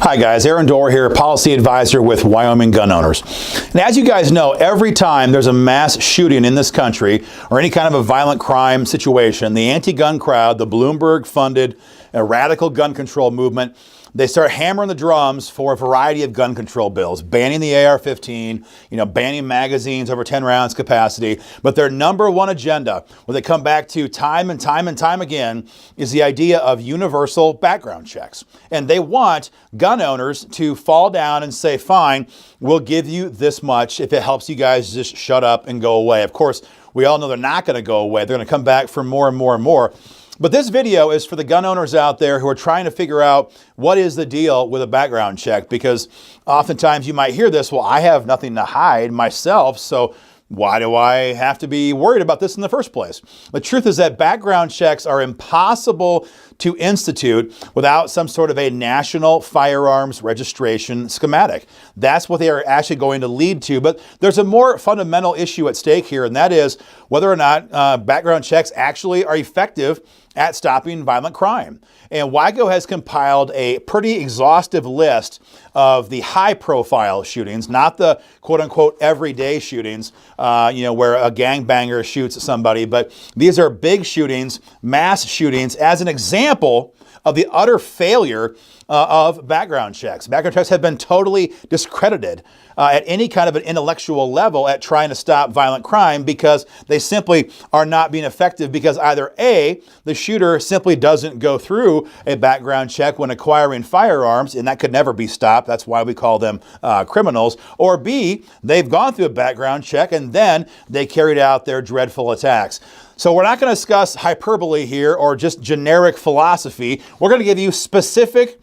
Hi guys, Aaron Dorr here, policy advisor with Wyoming gun owners. And as you guys know, every time there's a mass shooting in this country or any kind of a violent crime situation, the anti-gun crowd, the Bloomberg-funded radical gun control movement, they start hammering the drums for a variety of gun control bills, banning the AR-15, banning magazines over 10 rounds capacity. But their number one agenda, what they come back to time and time and time again, is the idea of universal background checks. And they want gun owners to fall down and say, fine, we'll give you this much if it helps you guys just shut up and go away. Of course, we all know they're not going to go away. They're going to come back for more and more and more. But this video is for the gun owners out there who are trying to figure out what is the deal with a background check, because oftentimes you might hear this, well, I have nothing to hide myself, so why do I have to be worried about this in the first place? The truth is that background checks are impossible to institute without some sort of a national firearms registration schematic. That's what they are actually going to lead to. But there's a more fundamental issue at stake here, and that is whether or not background checks actually are effective at stopping violent crime. And WIGO has compiled a pretty exhaustive list of the high-profile shootings, not the quote-unquote everyday shootings, where a gangbanger shoots somebody, but these are big shootings, mass shootings, as an example of the utter failure of background checks. Background checks have been totally discredited at any kind of an intellectual level at trying to stop violent crime, because they simply are not being effective, because either A, the shooter simply doesn't go through a background check when acquiring firearms, and that could never be stopped. That's why we call them criminals. Or B, they've gone through a background check and then they carried out their dreadful attacks. So we're not going to discuss hyperbole here or just generic philosophy. We're going to give you specific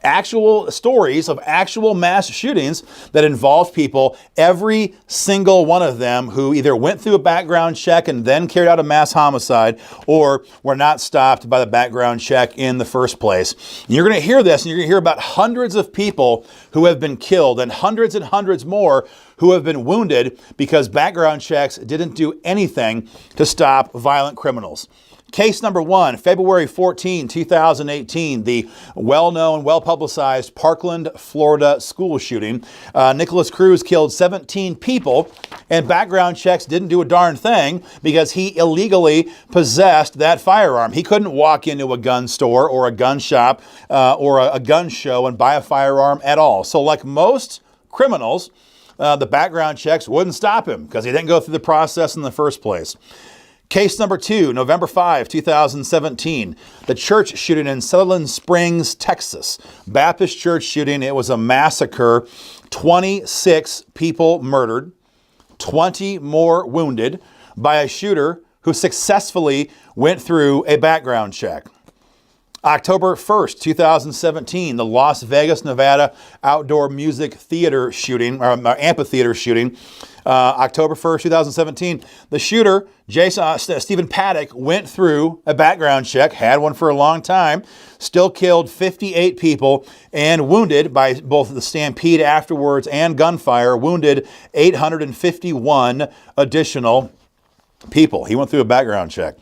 actual stories of actual mass shootings that involve people, every single one of them, who either went through a background check and then carried out a mass homicide, or were not stopped by the background check in the first place. And you're going to hear this, and you're going to hear about hundreds of people who have been killed and hundreds more who have been wounded because background checks didn't do anything to stop violent criminals. Case number one, February 14, 2018, the well-known, well-publicized Parkland, Florida school shooting. Nicholas Cruz killed 17 people, and background checks didn't do a darn thing because he illegally possessed that firearm. He couldn't walk into a gun store or a gun shop or a gun show and buy a firearm at all. So like most criminals, the background checks wouldn't stop him because he didn't go through the process in the first place. Case number two, November 5, 2017, the church shooting in Sutherland Springs, Texas. Baptist church shooting. It was a massacre. 26 people murdered, 20 more wounded by a shooter who successfully went through a background check. October 1st, 2017, the Las Vegas, Nevada outdoor music theater shooting, or amphitheater shooting. October 1st, 2017, the shooter, Stephen Paddock, went through a background check, had one for a long time, still killed 58 people, and wounded, by both the stampede afterwards and gunfire, wounded 851 additional people. He went through a background check.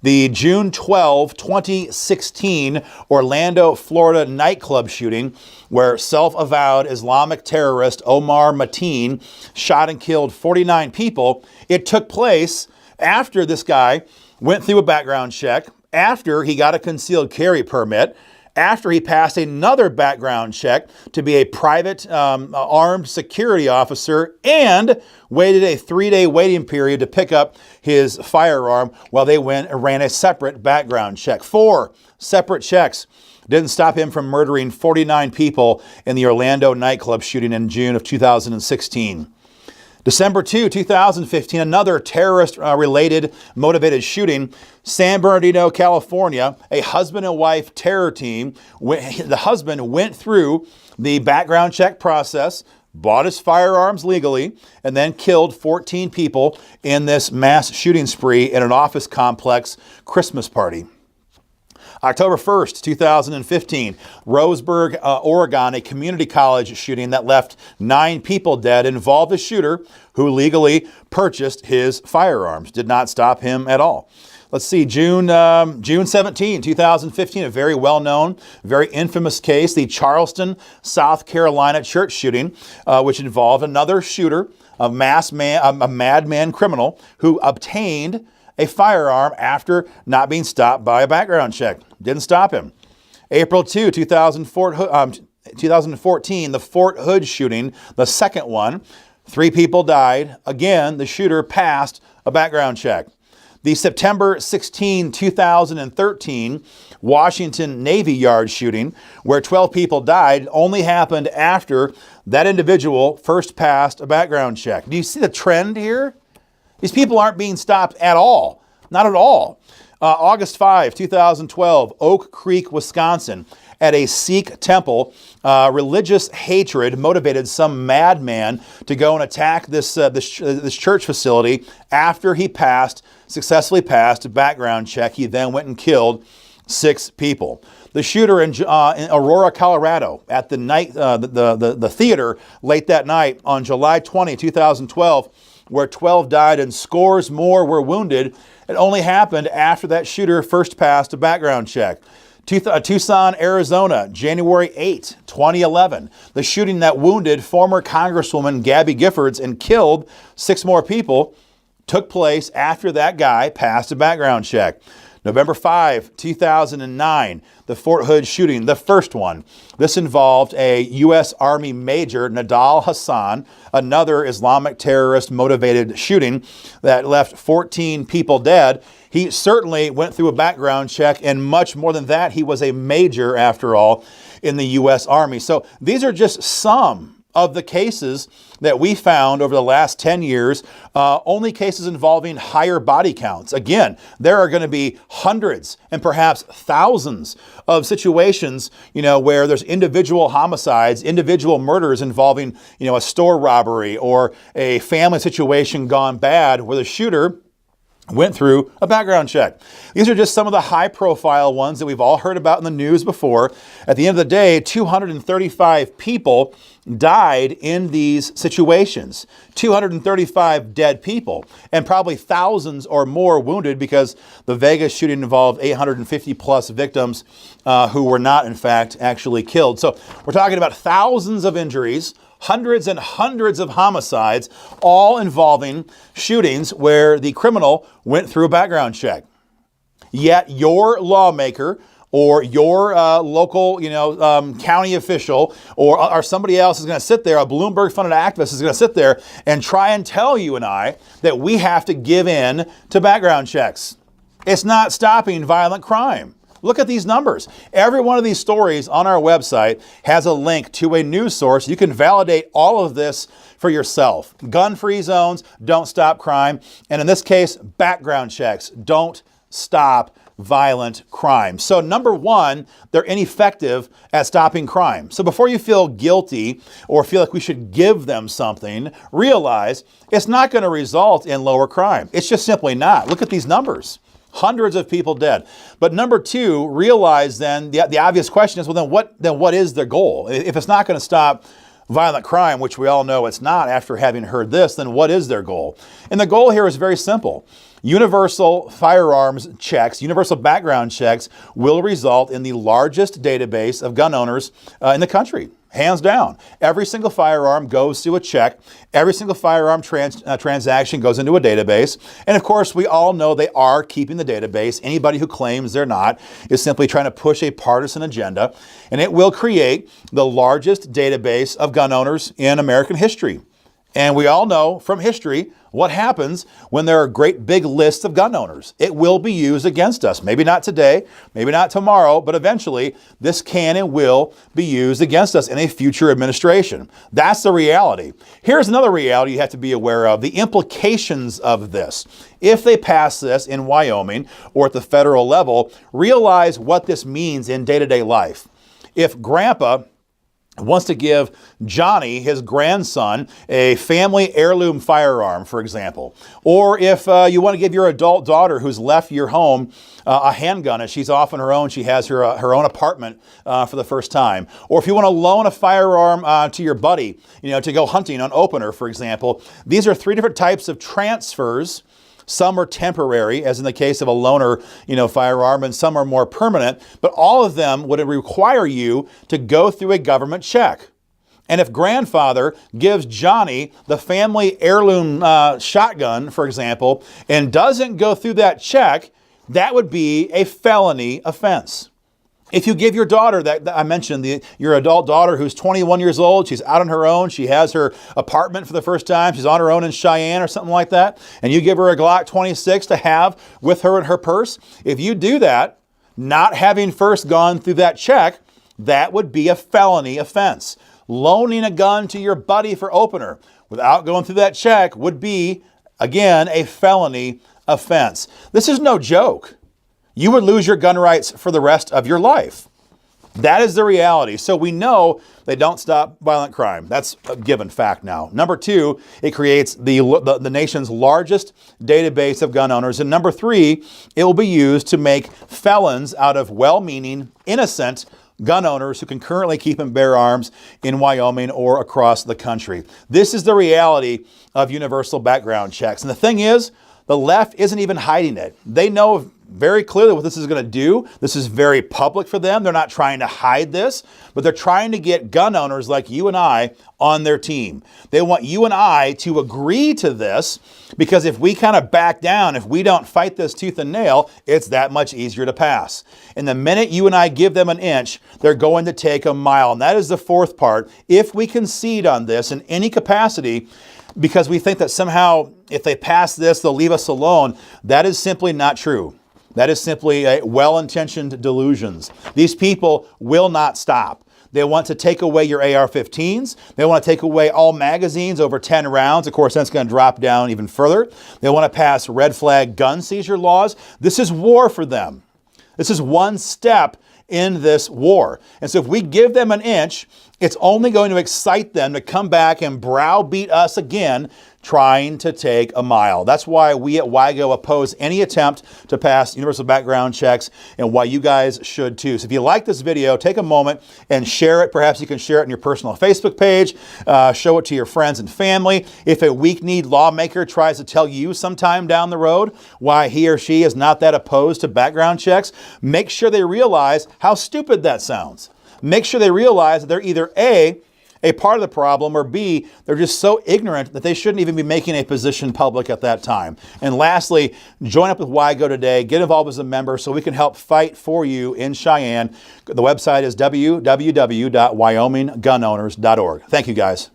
The June 12, 2016 Orlando, Florida nightclub shooting, where self-avowed Islamic terrorist Omar Mateen shot and killed 49 people. It took place after this guy went through a background check, after he got a concealed carry permit, after he passed another background check to be a private armed security officer, and waited a 3-day waiting period to pick up his firearm while they went and ran a separate background check. 4 separate checks didn't stop him from murdering 49 people in the Orlando nightclub shooting in June of 2016. December 2, 2015, another terrorist-related motivated shooting. San Bernardino, California, a husband and wife terror team. The husband went through the background check process, bought his firearms legally, and then killed 14 people in this mass shooting spree in an office complex Christmas party. October 1st, 2015, Roseburg, Oregon, a community college shooting that left 9 people dead involved a shooter who legally purchased his firearms. Did not stop him at all. let's see, June 17, 2015, a very well-known, very infamous case, the Charleston, South Carolina church shooting, which involved another shooter, a madman criminal who obtained a firearm after not being stopped by a background check. Didn't stop him. April 2, 2014, the Fort Hood shooting, the second one. 3 people died. Again, the shooter passed a background check. The September 16, 2013 Washington Navy Yard shooting, where 12 people died, only happened after that individual first passed a background check. Do you see the trend here? These people aren't being stopped at all. Not at all. August 5, 2012, Oak Creek, Wisconsin. At a Sikh temple, religious hatred motivated some madman to go and attack this church facility after he successfully passed a background check. He then went and killed 6 people. The shooter in Aurora, Colorado, at the theater late that night on July 20, 2012, where 12 died and scores more were wounded. It only happened after that shooter first passed a background check. Tucson, Arizona, January 8, 2011. The shooting that wounded former Congresswoman Gabby Giffords and killed 6 more people took place after that guy passed a background check. November 5, 2009, the Fort Hood shooting, the first one. This involved a U.S. Army Major, Nadal Hassan, another Islamic terrorist motivated shooting that left 14 people dead. He certainly went through a background check, and much more than that, he was a major, after all, in the U.S. Army. So these are just some of the cases that we found over the last 10 years, only cases involving higher body counts. Again, there are going to be hundreds and perhaps thousands of situations, where there's individual homicides, individual murders involving, a store robbery or a family situation gone bad where the shooter went through a background check. These are just some of the high-profile ones that we've all heard about in the news before. At the end of the day, 235 people died in these situations. 235 dead people, and probably thousands or more wounded, because the Vegas shooting involved 850-plus victims who were not, in fact, actually killed. So we're talking about thousands of injuries, hundreds and hundreds of homicides, all involving shootings where the criminal went through a background check. Yet your lawmaker or your local, county official or somebody else is going to sit there, a Bloomberg-funded activist is going to sit there and try and tell you and I that we have to give in to background checks. It's not stopping violent crime. Look at these numbers. Every one of these stories on our website has a link to a news source. You can validate all of this for yourself. Gun-free zones don't stop crime. And in this case, background checks don't stop violent crime. So number one, they're ineffective at stopping crime. So before you feel guilty or feel like we should give them something, realize it's not going to result in lower crime. It's just simply not. Look at these numbers. Hundreds of people dead. But number two, realize then the obvious question is, well, then what is their goal? If it's not going to stop violent crime, which we all know it's not after having heard this, then what is their goal? And the goal here is very simple. Universal firearms checks, universal background checks will result in the largest database of gun owners in the country. Hands down. Every single firearm goes through a check. Every single firearm transaction goes into a database. And of course, we all know they are keeping the database. Anybody who claims they're not is simply trying to push a partisan agenda. And it will create the largest database of gun owners in American history. And we all know from history what happens when there are great big lists of gun owners. It will be used against us. Maybe not today, maybe not tomorrow, but eventually this can and will be used against us in a future administration. That's the reality. Here's another reality you have to be aware of, the implications of this. If they pass this in Wyoming or at the federal level, realize what this means in day-to-day life. If Grandpa wants to give Johnny, his grandson, a family heirloom firearm, for example. Or if you want to give your adult daughter who's left your home a handgun and she's off on her own, she has her own apartment for the first time. Or if you want to loan a firearm to your buddy, to go hunting on opener, for example. These are three different types of transfers Some are temporary, as in the case of a loaner, firearm, and some are more permanent, but all of them would require you to go through a government check. And if grandfather gives Johnny the family heirloom shotgun, for example, and doesn't go through that check, that would be a felony offense. If you give your daughter that I mentioned, your adult daughter who's 21 years old, she's out on her own, she has her apartment for the first time, she's on her own in Cheyenne or something like that, and you give her a Glock 26 to have with her in her purse, if you do that, not having first gone through that check, that would be a felony offense. Loaning a gun to your buddy for opener without going through that check would be, again, a felony offense. This is no joke. You would lose your gun rights for the rest of your life. That is the reality. So we know they don't stop violent crime. That's a given fact now. Number two, it creates the nation's largest database of gun owners. And number three, it will be used to make felons out of well-meaning, innocent gun owners who can currently keep and bear arms in Wyoming or across the country. This is the reality of universal background checks. And the thing is, the left isn't even hiding it. They know very clearly what this is going to do. This is very public for them. They're not trying to hide this, but they're trying to get gun owners like you and I on their team. They want you and I to agree to this because if we kind of back down, if we don't fight this tooth and nail, it's that much easier to pass. And the minute you and I give them an inch, they're going to take a mile. And that is the fourth part. If we concede on this in any capacity, because we think that somehow if they pass this, they'll leave us alone, that is simply not true. That is simply a well-intentioned delusions. These people will not stop. They want to take away your AR-15s. They want to take away all magazines over 10 rounds. Of course, that's going to drop down even further. They want to pass red flag gun seizure laws. This is war for them. This is one step in this war. And so if we give them an inch, it's only going to excite them to come back and browbeat us again, trying to take a mile. That's why we at WIGO oppose any attempt to pass universal background checks and why you guys should too. So if you like this video, take a moment and share it. Perhaps you can share it on your personal Facebook page, show it to your friends and family. If a weak-kneed lawmaker tries to tell you sometime down the road why he or she is not that opposed to background checks, make sure they realize how stupid that sounds. Make sure they realize that they're either A, part of the problem, or B, they're just so ignorant that they shouldn't even be making a position public at that time. And lastly, join up with WIGO today. Get involved as a member so we can help fight for you in Cheyenne. The website is www.wyominggunowners.org. Thank you, guys.